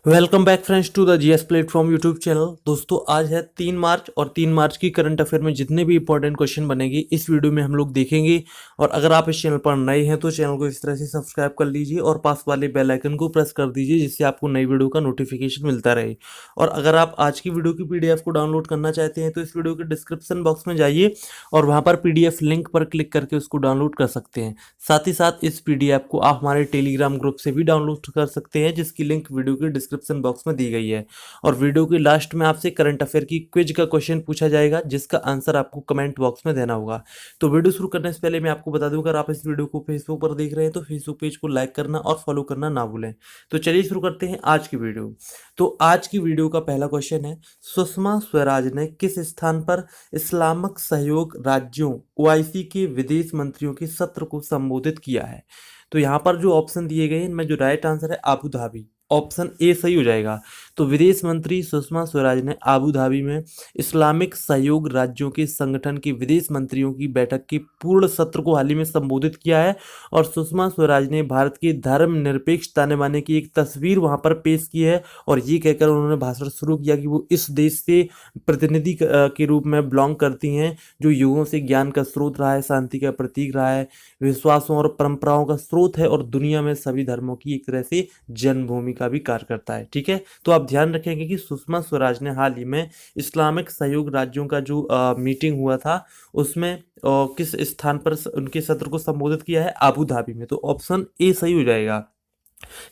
Welcome back friends to the GS platform YouTube channel. दोस्तों आज है 3 मार्च और 3 मार्च की करंट अफेयर में जितने भी इंपॉर्टेंट क्वेश्चन बनेंगे इस वीडियो में हम लोग देखेंगे। और अगर आप इस चैनल पर नए हैं तो चैनल को इस तरह से सब्सक्राइब कर लीजिए और पास वाले बेल आइकन को प्रेस कर दीजिए जिससे आपको नई वीडियो का नोटिफिकेशन मिलता रहे। और अगर आप आज की वीडियो की पीडीएफ को डाउनलोड करना चाहते हैं तो इस वीडियो के डिस्क्रिप्शन बॉक्स में जाइए और वहाँ पर पीडीएफ लिंक पर क्लिक करके उसको डाउनलोड कर सकते हैं। साथ ही साथ इस पीडीएफ को आप हमारे टेलीग्राम ग्रुप से भी डाउनलोड कर सकते हैं जिसकी लिंक वीडियो के डिस्क्रिप्शन बॉक्स में दी गई है। और वीडियो के लास्ट में आपसे करंट अफेयर की क्विज का क्वेश्चन पूछा जाएगा जिसका आंसर आपको कमेंट बॉक्स में देना होगा। तो वीडियो शुरू करने से पहले मैं आपको बता दूं, अगर आप इस वीडियो को फेसबुक पर देख रहे हैं तो फेसबुक पेज को लाइक करना और फॉलो करना ना भूलें। तो चलिए शुरू करते हैं आज की वीडियो। तो आज की वीडियो का पहला क्वेश्चन है, सुषमा स्वराज ने किस स्थान पर इस्लामिक सहयोग राज्यों ओआईसी के विदेश मंत्रियों के सत्र को संबोधित किया है? तो यहाँ पर जो ऑप्शन दिए गए हैं इनमें जो राइट आंसर है अबू धाबी, ऑप्शन ए सही हो जाएगा। तो विदेश मंत्री सुषमा स्वराज ने अबू धाबी में इस्लामिक सहयोग राज्यों के संगठन के विदेश मंत्रियों की बैठक के पूर्ण सत्र को हाल ही में संबोधित किया है। और सुषमा स्वराज ने भारत की धर्मनिरपेक्ष ताने बाने की एक तस्वीर वहां पर पेश की है और ये कहकर उन्होंने भाषण शुरू किया कि वो इस देश से प्रतिनिधि के रूप में बिलोंग करती हैं जो युगों से ज्ञान का स्रोत रहा है, शांति का प्रतीक रहा है, विश्वासों और परंपराओं का स्रोत है और दुनिया में सभी धर्मों की एक तरह से जन्मभूमि का भी कार्य करता है। ठीक है, तो आप ध्यान रखेंगे कि सुषमा स्वराज ने हाल ही में इस्लामिक सहयोग राज्यों का जो मीटिंग हुआ था उसमें किस स्थान पर उनके सत्र को संबोधित किया है? अबू धाबी में। तो ऑप्शन ए सही हो जाएगा।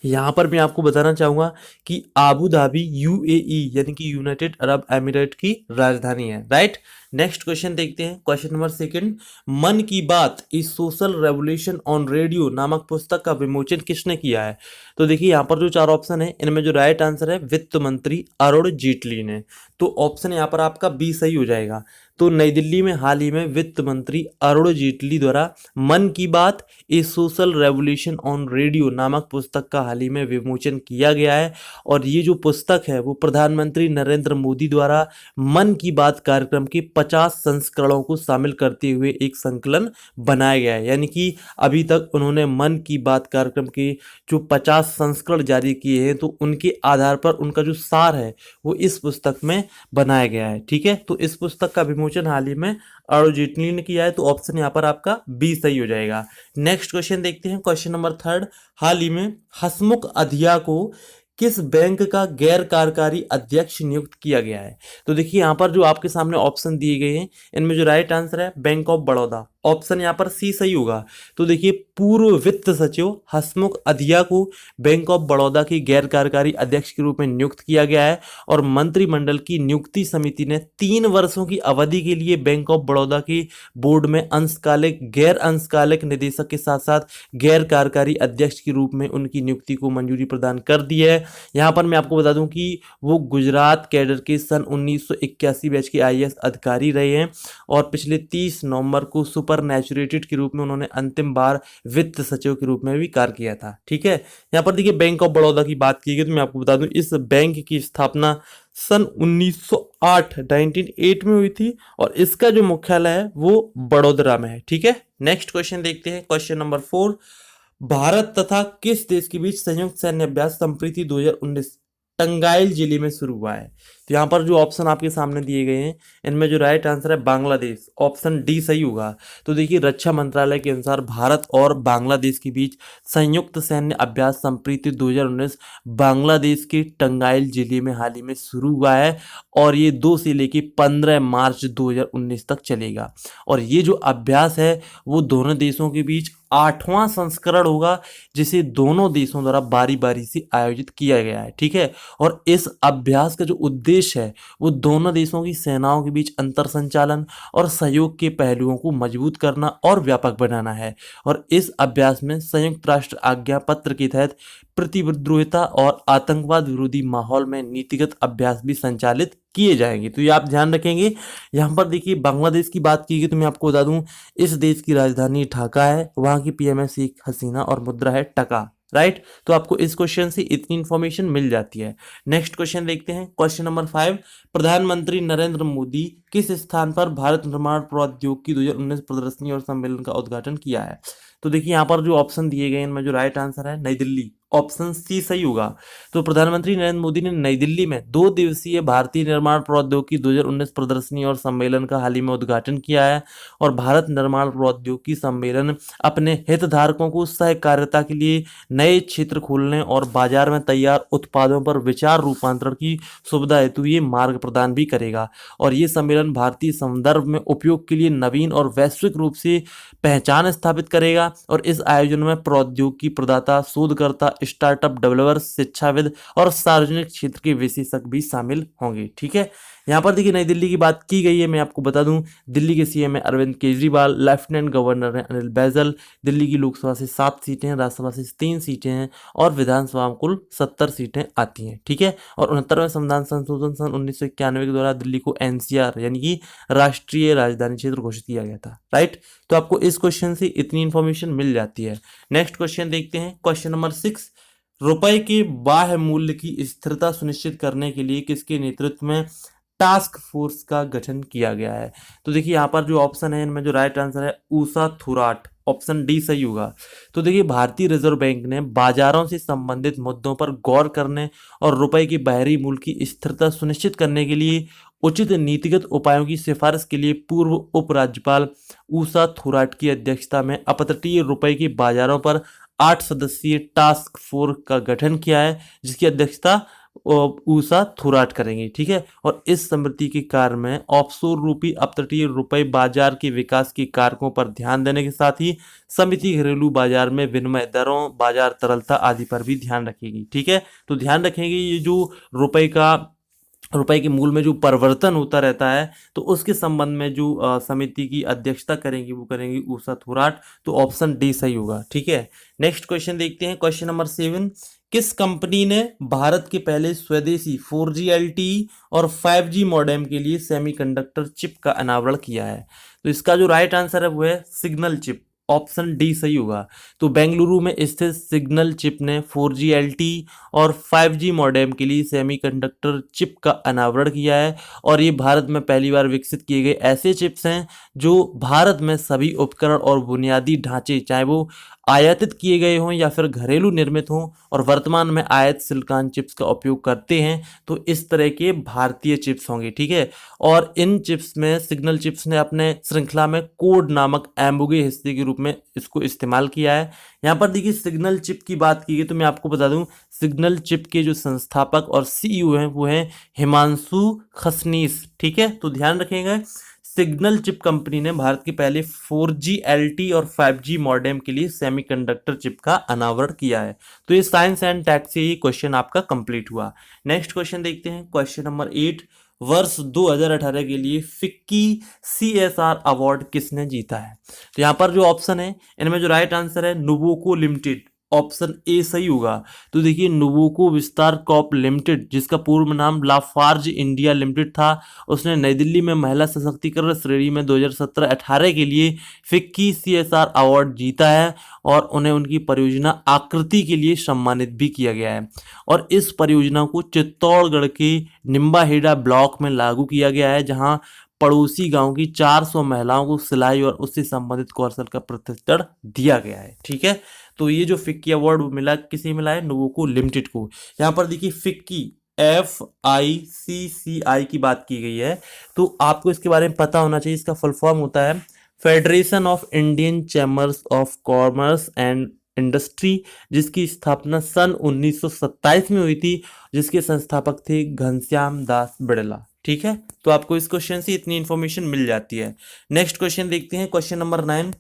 यहाँ पर मैं आपको बताना चाहूंगा कि अबू धाबी यूएई यानी कि यूनाइटेड अरब एमिरेट की राजधानी है। राइट, नेक्स्ट क्वेश्चन देखते हैं। क्वेश्चन नंबर सेकंड, मन की बात ए सोशल रेवोल्यूशन ऑन रेडियो नामक पुस्तक का विमोचन किसने किया है? तो देखिए यहाँ पर जो 4 ऑप्शन है इनमें जो राइट आंसर है वित्त मंत्री अरुण जेटली ने। तो ऑप्शन यहाँ पर आपका बी सही हो जाएगा। तो नई दिल्ली में हाल ही में वित्त मंत्री अरुण जेटली द्वारा मन की बात ए सोशल रेवोल्यूशन ऑन रेडियो नामक पुस्तक का हाल ही में विमोचन किया गया है। और ये जो पुस्तक है वो प्रधानमंत्री नरेंद्र मोदी द्वारा मन की बात कार्यक्रम के 50 संस्करणों को शामिल करते हुए एक संकलन बनाया गया है। यानी कि अभी तक उन्होंने मन की बात कार्यक्रम के जो 50 संस्करण जारी किए हैं तो उनके आधार पर उनका जो सार है वो इस पुस्तक में बनाया गया है। ठीक है, तो इस पुस्तक का विमोचन हाल ही में अरुण जेटली ने किया है। तो ऑप्शन यहाँ पर आपका बी सही हो जाएगा। नेक्स्ट क्वेश्चन देखते हैं। क्वेश्चन नंबर थर्ड, हाल ही में हसमुख अधिया को किस बैंक का गैर कार्यकारी अध्यक्ष नियुक्त किया गया है? तो देखिए यहाँ पर जो आपके सामने ऑप्शन दिए गए हैं इनमें जो राइट आंसर है बैंक ऑफ बड़ौदा, ऑप्शन यहाँ पर सी सही होगा। तो देखिए पूर्व वित्त सचिव हसमुख अधिया को बैंक ऑफ बड़ौदा के गैर कार्यकारी अध्यक्ष के रूप में नियुक्त किया गया है। और मंत्रिमंडल की नियुक्ति समिति ने 3 वर्षों की अवधि के लिए बैंक ऑफ बड़ौदा के बोर्ड में अंशकालिक गैर अंशकालिक निदेशक के साथ साथ गैर कार्यकारी अध्यक्ष के रूप में उनकी नियुक्ति को मंजूरी प्रदान कर दी है। यहाँ पर मैं आपको बता दूं कि वो गुजरात कैडर के सन 1981 बैच के आईएएस अधिकारी रहे हैं और पिछले 30 नवंबर को सुपर नेचुरेटेड के रूप में उन्होंने अंतिम बार वित्त सचिव के रूप में भी कार्य किया था। ठीक है, यहाँ पर देखिए बैंक ऑफ बड़ौदा की बात की गई तो मैं आपको बता दूं इस बैंक की स्थापना सन 1908 में हुई थी और इसका जो मुख्यालय है वो बड़ोदरा में है। ठीक है, नेक्स्ट क्वेश्चन देखते हैं। क्वेश्चन नंबर 4, भारत तथा किस देश के बीच संयुक्त सैन्य अभ्यास संप्रीति 2019 टंगाइल जिले में शुरू हुआ है? तो यहाँ पर जो ऑप्शन आपके सामने दिए गए हैं इनमें जो राइट आंसर है बांग्लादेश, ऑप्शन डी सही होगा। तो देखिए रक्षा मंत्रालय के अनुसार भारत और बांग्लादेश के बीच संयुक्त सैन्य अभ्यास संप्रीति 2019 बांग्लादेश के टंगाइल जिले में हाल ही में शुरू हुआ है और ये 2 से लेकर 15 मार्च 2019 तक चलेगा। और ये जो अभ्यास है वो दोनों देशों के बीच 8वां संस्करण होगा जिसे दोनों देशों द्वारा बारी बारी से आयोजित किया गया है। ठीक है, और इस अभ्यास का जो उद्देश्य है वो दोनों देशों की सेनाओं के बीच अंतर संचालन और सहयोग के पहलुओं को मजबूत करना और व्यापक बनाना है। और इस अभ्यास में संयुक्त राष्ट्र आज्ञा पत्र के तहत प्रतिविद्रोहिता और आतंकवाद विरोधी माहौल में नीतिगत अभ्यास भी संचालित किए जाएंगे। तो ये आप ध्यान रखेंगे। यहाँ पर देखिए बांग्लादेश की बात की गई तो मैं आपको बता दूं इस देश की राजधानी ढाका है, वहां की पीएम है शेख हसीना और मुद्रा है टका। राइट, तो आपको इस क्वेश्चन से इतनी इंफॉर्मेशन मिल जाती है। नेक्स्ट क्वेश्चन देखते हैं। क्वेश्चन नंबर 5, प्रधानमंत्री नरेंद्र मोदी किस स्थान पर भारत निर्माण प्रौद्योगिकी 2019 प्रदर्शनी और सम्मेलन का उद्घाटन किया है? तो देखिए यहाँ पर जो ऑप्शन दिए गए हैं इनमें जो राइट आंसर है नई दिल्ली, ऑप्शन सी सही होगा। तो प्रधानमंत्री नरेंद्र मोदी ने नई दिल्ली में 2 दिवसीय भारतीय निर्माण प्रौद्योगिकी 2019 प्रदर्शनी और सम्मेलन का हाल ही में उद्घाटन किया है। और भारत निर्माण प्रौद्योगिकी सम्मेलन अपने हितधारकों को सहकारिता के लिए नए क्षेत्र खोलने और बाजार में तैयार उत्पादों पर विचार रूपांतरण की सुविधा हेतु ये मार्ग प्रदान भी करेगा। और ये सम्मेलन भारतीय संदर्भ में उपयोग के लिए नवीन और वैश्विक रूप से पहचान स्थापित करेगा। और इस आयोजन में प्रौद्योगिकी प्रदाता, शोधकर्ता, स्टार्टअप डेवलपर्स, शिक्षाविद और सार्वजनिक क्षेत्र के विशेषज्ञ भी शामिल होंगे। ठीक है, यहाँ पर देखिए नई दिल्ली की बात की गई है। मैं आपको बता दूं दिल्ली के सीएम है अरविंद केजरीवाल, लेफ्टिनेंट गवर्नर है अनिल बैजल। दिल्ली की लोकसभा से 7 सीटें हैं, राज्यसभा से 3 सीटें हैं और विधानसभा में कुल 70 सीटें आती हैं। ठीक है, और 69वें संविधान संशोधन सन 1991 के द्वारा दिल्ली को एनसीआर यानी कि राष्ट्रीय राजधानी क्षेत्र घोषित किया गया था। राइट, तो आपको इस क्वेश्चन से इतनी इंफॉर्मेशन मिल जाती है। नेक्स्ट क्वेश्चन देखते हैं, क्वेश्चन नंबर 6। रुपए के बाह्य मूल्य की स्थिरता सुनिश्चित करने के लिए किसके नेतृत्व में टास्क फोर्स का गठन किया गया है? तो देखिए यहाँ पर जो ऑप्शन है इनमें जो राइट आंसर है ऊषा थोराट, ऑप्शन डी सही होगा। तो देखिए भारतीय रिजर्व बैंक ने बाजारों से संबंधित मुद्दों पर गौर करने और रुपए के बाहरी मूल्य की स्थिरता सुनिश्चित करने के लिए उचित नीतिगत उपायों की सिफारिश के लिए पूर्व उपराज्यपाल ऊषा थोराट की अध्यक्षता में अपतटीय रुपए के बाजारों पर 8 सदस्यीय टास्क फोर्स का गठन किया है, जिसकी अध्यक्षता ऊषा थोराट करेंगे। ठीक है, और इस समिति के कार्य में ऑफशोर रूपी अपतटीय रुपए बाजार के विकास के कारकों पर ध्यान देने के साथ ही समिति घरेलू बाजार में विनिमय दरों, बाजार तरलता आदि पर भी ध्यान रखेगी। ठीक है, तो ध्यान रखेंगे ये जो रुपए के मूल्य में जो परिवर्तन होता रहता है तो उसके संबंध में जो समिति की अध्यक्षता करेंगी वो करेंगी ऊषा थोराट। तो ऑप्शन डी सही होगा। ठीक है, नेक्स्ट क्वेश्चन देखते हैं, क्वेश्चन नंबर 7। किस कंपनी ने भारत के पहले स्वदेशी 4G LTE और 5G मॉडेम के लिए सेमीकंडक्टर चिप का अनावरण किया है? तो इसका जो राइट आंसर है वो है सिग्नल चिप, ऑप्शन डी सही होगा। तो बेंगलुरु में स्थित सिग्नल चिप ने 4G LTE और 5G मॉडेम के लिए सेमीकंडक्टर चिप का अनावरण किया है। और ये भारत में पहली बार विकसित किए गए ऐसे चिप्स हैं जो भारत में सभी उपकरण और बुनियादी ढांचे, चाहे वो आयातित किए गए हों या फिर घरेलू निर्मित हों, और वर्तमान में आयात सिलिकॉन चिप्स का उपयोग करते हैं। तो इस तरह के भारतीय चिप्स होंगे। ठीक है, और इन चिप्स में सिग्नल चिप्स ने अपने श्रृंखला में कोड नामक एम्बुगे हिस्से के रूप में इसको इस्तेमाल किया है। यहाँ पर देखिए सिग्नल चिप की बात की गई तो मैं आपको बता दूं सिग्नल चिप के जो संस्थापक और सीईओ हैं वो हैं हिमांशु खसनीस। ठीक है, तो ध्यान रखिएगा सिग्नल चिप कंपनी ने भारत के पहले 4G LTE और 5G मॉडेम के लिए सेमीकंडक्टर चिप का अनावरण किया है। तो ये साइंस एंड टेक से ये क्वेश्चन आपका कंप्लीट हुआ। नेक्स्ट क्वेश्चन देखते हैं, क्वेश्चन नंबर 8। वर्ष 2018 के लिए फिक्की CSR अवार्ड किसने जीता है? तो यहाँ पर जो ऑप्शन है इनमें जो राइट आंसर है नुवोको लिमिटेड, ऑप्शन ए सही होगा। तो देखिए नुवोको विस्तार कॉर्प लिमिटेड, जिसका पूर्व नाम लाफार्ज इंडिया लिमिटेड था, उसने नई दिल्ली में महिला सशक्तिकरण श्रेणी में 2017-18 के लिए फिक्की CSR अवार्ड जीता है और उन्हें उनकी परियोजना आकृति के लिए सम्मानित भी किया गया है। और इस परियोजना को चित्तौड़गढ़ के निम्बाहेड़ा ब्लॉक में लागू किया गया है, जहां पड़ोसी गांव की 400 महिलाओं को सिलाई और उससे संबंधित कौशल का प्रशिक्षण दिया गया है। ठीक है, तो ये जो फिक्की अवार्ड मिला किसे मिला है? नुवोको लिमिटेड को। यहाँ पर देखिए फिक्की FICCI की बात की गई है, तो आपको इसके बारे में पता होना चाहिए। इसका फुल फॉर्म होता है federation of Indian chambers of commerce and industry, जिसकी स्थापना सन 1927 में हुई थी, जिसके संस्थापक थे घनश्याम दास बिड़ला। ठीक है, तो आपको इस क्वेश्चन से इतनी इंफॉर्मेशन मिल जाती है। नेक्स्ट क्वेश्चन देखते हैं, क्वेश्चन नंबर 9।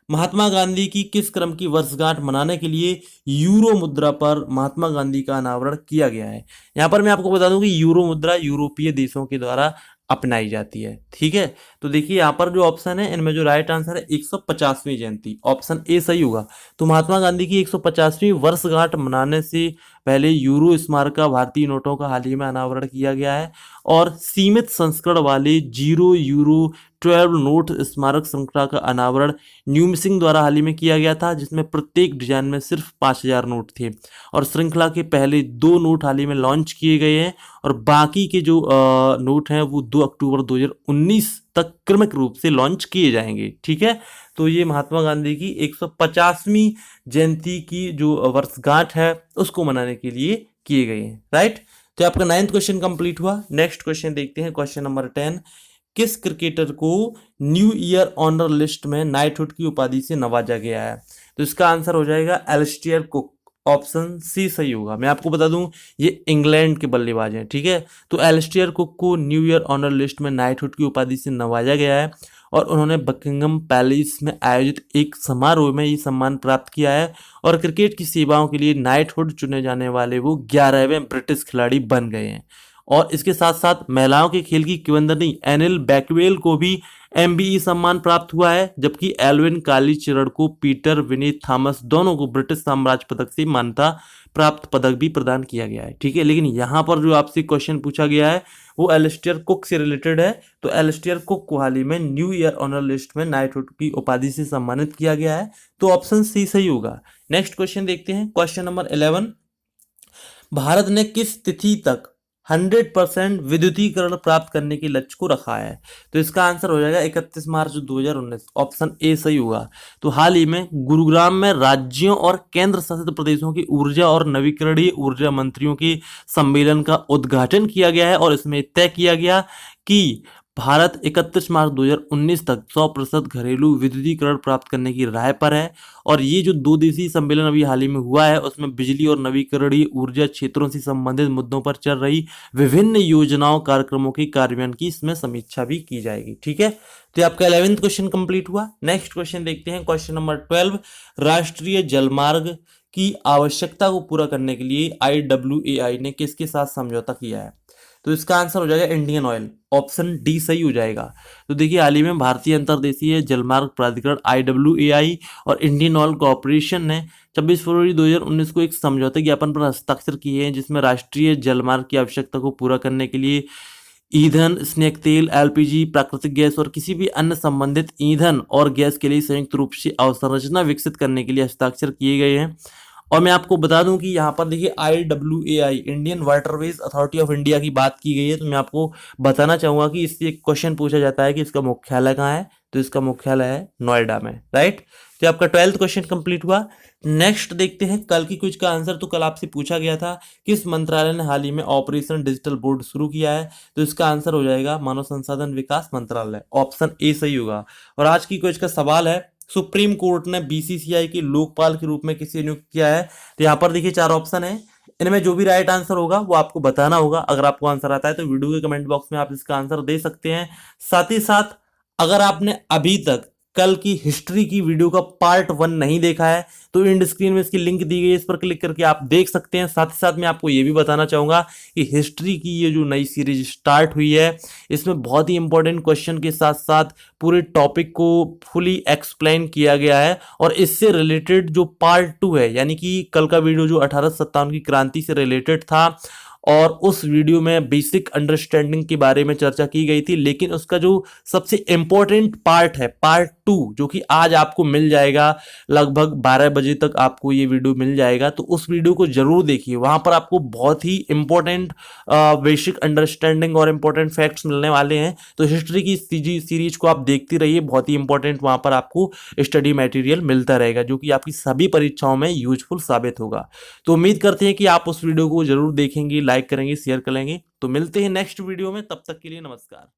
महात्मा गांधी की किस क्रम की वर्षगांठ मनाने के लिए यूरो मुद्रा पर महात्मा गांधी का अनावरण किया गया है? यहाँ पर मैं आपको बता दूं कि यूरो मुद्रा यूरोपीय देशों के द्वारा अपनाई जाती है। ठीक है, तो देखिए यहाँ पर जो ऑप्शन है इनमें जो राइट आंसर है 150वीं जयंती, ऑप्शन ए सही होगा। तो महात्मा गांधी की 150वीं वर्षगांठ मनाने से पहले यूरो स्मारक का भारतीय नोटों का हाल ही में अनावरण किया गया है और सीमित संस्करण वाले 0 यूरो 12 नोट स्मारक श्रृंखला का अनावरण न्यूम सिंह द्वारा हाल ही में किया गया था, जिसमें प्रत्येक डिजाइन में सिर्फ 5000 नोट थे। और श्रृंखला के पहले 2 नोट हाल ही में लॉन्च किए गए हैं और बाकी के जो नोट हैं वो 2 अक्टूबर 2019 तक क्रमिक रूप से लॉन्च किए जाएंगे। ठीक है, तो ये महात्मा गांधी की 150वीं जयंती की जो वर्षगांठ है उसको मनाने के लिए किए गए हैं। राइट, तो आपका 9th क्वेश्चन कंप्लीट हुआ। नेक्स्ट क्वेश्चन देखते हैं, क्वेश्चन नंबर 10। किस क्रिकेटर को न्यू ईयर ऑनर लिस्ट में नाइटहुड की उपाधि से नवाजा गया है? तो इसका आंसर हो जाएगा एलिस्टियर कुक। ऑप्शन सी सही होगा। मैं आपको बता दूं ये इंग्लैंड के बल्लेबाज हैं। ठीक है, तो एलिस्टियर कुक को न्यू ईयर ऑनर लिस्ट में नाइटहुड की उपाधि से नवाजा गया है और उन्होंने बकिंगम पैलेस में आयोजित एक समारोह में ये सम्मान प्राप्त किया है और क्रिकेट की सेवाओं के लिए नाइटहुड चुने जाने वाले वो 11वें ब्रिटिश खिलाड़ी बन गए हैं। और इसके साथ साथ महिलाओं के खेल की किवंदनी एनिल बैकवेल को भी एमबीई सम्मान प्राप्त हुआ है, जबकि एल्विन कालीचरण को पीटर विनीत थॉमस दोनों को ब्रिटिश साम्राज्य पदक से मान्यता प्राप्त पदक भी प्रदान किया गया है। ठीक है, लेकिन यहाँ पर जो आपसे क्वेश्चन पूछा गया है वो एलिस्टियर कुक से रिलेटेड है। तो एलिस्टियर कुक को हाल ही में न्यू ईयर ऑनर लिस्ट में नाइटहुड की उपाधि से सम्मानित किया गया है। तो ऑप्शन सी सही होगा। नेक्स्ट क्वेश्चन देखते हैं, क्वेश्चन नंबर 11। भारत ने किस तिथि तक 100% विद्युतीकरण प्राप्त करने के लक्ष्य को रखा है? तो इसका आंसर हो जाएगा 31 मार्च 2019। ऑप्शन ए सही होगा। तो हाल ही में गुरुग्राम में राज्यों और केंद्र शासित प्रदेशों की ऊर्जा और नवीकरणीय ऊर्जा मंत्रियों के सम्मेलन का उद्घाटन किया गया है और इसमें तय किया गया कि भारत 31 मार्च 2019 तक 100% घरेलू विद्युतीकरण प्राप्त करने की राह पर है। और ये जो 2 दिवसीय सम्मेलन अभी हाल ही में हुआ है उसमें बिजली और नवीकरणीय ऊर्जा क्षेत्रों से संबंधित मुद्दों पर चल रही विभिन्न योजनाओं कार्यक्रमों के कार्यान्वयन की इसमें समीक्षा भी की जाएगी। ठीक है, तो आपका 11th क्वेश्चन कंप्लीट हुआ। नेक्स्ट क्वेश्चन देखते हैं, क्वेश्चन नंबर 12। राष्ट्रीय जलमार्ग की आवश्यकता को पूरा करने के लिए IWAI ने किसके साथ समझौता किया है? तो इसका आंसर हो जाएगा इंडियन ऑयल। ऑप्शन डी सही हो जाएगा। तो देखिए हाल ही में भारतीय अंतर्देशीय जलमार्ग प्राधिकरण IWAI और इंडियन ऑयल कॉर्पोरेशन ने 26 फरवरी 2019 को एक समझौता ज्ञापन पर हस्ताक्षर किए हैं, जिसमें राष्ट्रीय जलमार्ग की आवश्यकता को पूरा करने के लिए ईंधन, स्नेक तेल, LPG, प्राकृतिक गैस और किसी भी अन्य संबंधित ईंधन और गैस के लिए संयुक्त रूप से अवसंरचना विकसित करने के लिए हस्ताक्षर किए गए हैं। और मैं आपको बता दूं कि यहाँ पर देखिए IWAI Indian waterways authority of India की बात की गई है। तो मैं आपको बताना चाहूंगा कि इससे एक क्वेश्चन पूछा जाता है कि इसका मुख्यालय कहाँ है? तो इसका मुख्यालय है नोएडा में। राइट, तो आपका 12th क्वेश्चन कंप्लीट हुआ। नेक्स्ट देखते हैं कल की क्विज का आंसर। तो कल आपसे पूछा गया था किस मंत्रालय ने हाल ही में ऑपरेशन डिजिटल बोर्ड शुरू किया है? तो इसका आंसर हो जाएगा मानव संसाधन विकास मंत्रालय। ऑप्शन ए सही होगा। और आज की क्विज का सवाल है, सुप्रीम कोर्ट ने BCCI के लोकपाल के रूप में किसे नियुक्त किया है? तो यहाँ पर देखिए 4 ऑप्शन है, इनमें जो भी राइट आंसर होगा वो आपको बताना होगा। अगर आपको आंसर आता है तो वीडियो के कमेंट बॉक्स में आप इसका आंसर दे सकते हैं। साथ ही साथ अगर आपने अभी तक कल की हिस्ट्री की वीडियो का पार्ट 1 नहीं देखा है तो एंड स्क्रीन में इसकी लिंक दी गई है, इस पर क्लिक करके आप देख सकते हैं। साथ ही साथ मैं आपको ये भी बताना चाहूंगा कि हिस्ट्री की ये जो नई सीरीज स्टार्ट हुई है इसमें बहुत ही इंपॉर्टेंट क्वेश्चन के साथ साथ पूरे टॉपिक को फुली एक्सप्लेन किया गया है। और इससे रिलेटेड जो पार्ट 2 है, यानी कि कल का वीडियो जो 1857 की क्रांति से रिलेटेड था और उस वीडियो में बेसिक अंडरस्टैंडिंग के बारे में चर्चा की गई थी, लेकिन उसका जो सबसे इंपॉर्टेंट पार्ट है पार्ट 2 जो कि आज आपको मिल जाएगा लगभग 12 बजे तक आपको ये वीडियो मिल जाएगा। तो उस वीडियो को जरूर देखिए, वहां पर आपको बहुत ही इंपॉर्टेंट बेसिक अंडरस्टैंडिंग और इंपॉर्टेंट फैक्ट्स मिलने वाले हैं। तो हिस्ट्री की सीरीज को आप देखते रहिए, बहुत ही इंपॉर्टेंट वहां पर आपको स्टडी मटेरियल मिलता रहेगा जो कि आपकी सभी परीक्षाओं में यूजफुल साबित होगा। तो उम्मीद करते हैं कि आप उस वीडियो को जरूर देखेंगे, लाइक करेंगे, शेयर करेंगे। तो मिलते हैं नेक्स्ट वीडियो में, तब तक के लिए नमस्कार।